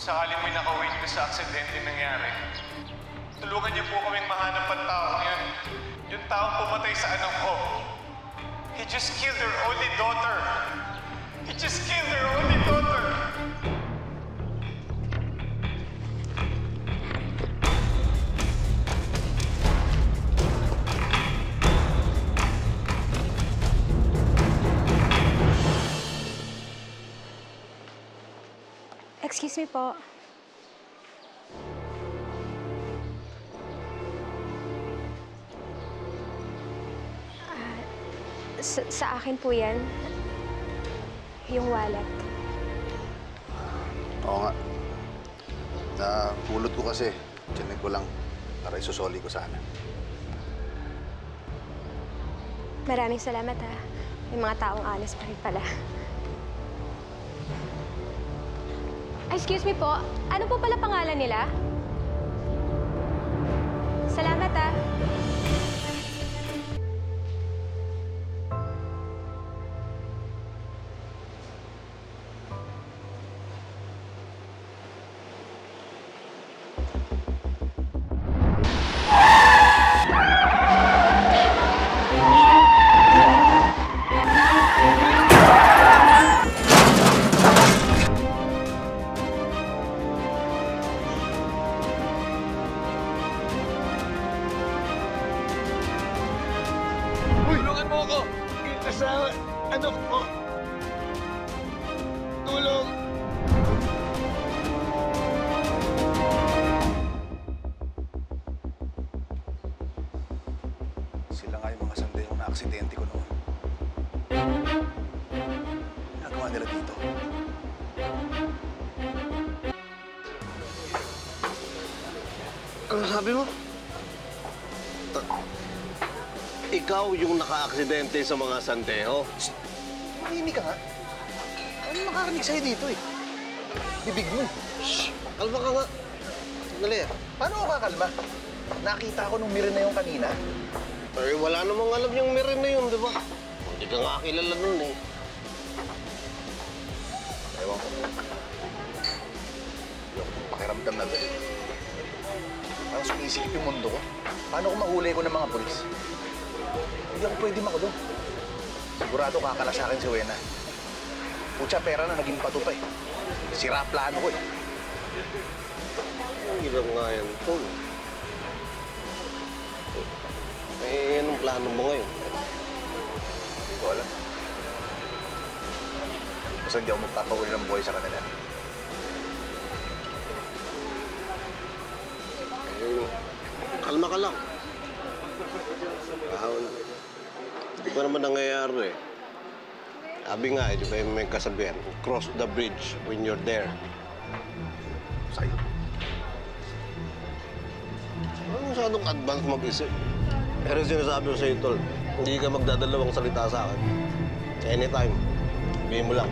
sakaling may naka-witness sa aksidente nangyari, tulungan niyo po kaming mahanap ang taong yun. Yung taong pumatay sa anak ko. He just killed her only daughter. He just killed her only daughter. Excuse me po. Sa akin po yan. Yung wallet. Oo nga. Napulot ko kasi. Tiyanig ko lang para isusoli ko sana. Maraming salamat ha. May mga taong honest pa rin pala. Excuse me po, ano po pala pangalan nila? Salamat ah. Tulungan mo ako! Asawa, anak ko! Tulong! Sila nga yung mga sandehong na aksidente ko noon. Nagawa nila dito. Ano sabi mo? Ikaw yung naka-aksidente sa mga sandeho? Mahimik ka nga. Ano makakarinig sa'yo dito eh? Bibig mo. Shh! Kalma ka nga. Sandali. Paano ako kakalma? Nakita ko nung mirin na yung kanina. Ay, wala namang alam yung mirin na yun, di ba? Hindi ka nga kilala nun eh. Ewan ko. Yung pakiramdam na to eh. Parang sumisikip yung mundo ko. Paano kung mahuli ko ng mga polis? Hindi ako pwede makulong. Sigurado kakala sa akin si Wena. Putya, pera na naging pato pa eh. Sira plano ko eh. Ang hirap nga yan, Tol. Eh, anong plano mo ngayon? Hindi ko alam. Basta hindi ako magpapahuli ng buhay sa kanila. Eh, kalma ka lang. Hindi pa naman nangyayari eh. Sabi nga, di ba yung may kasabihan, cross the bridge when you're there. Sa'yo. Ano masyadong advance mag-isip? Pero sinasabi ko sa'yo, Tol, hindi ka magdadalawang salita sa akin. Anytime, sabihin mo lang.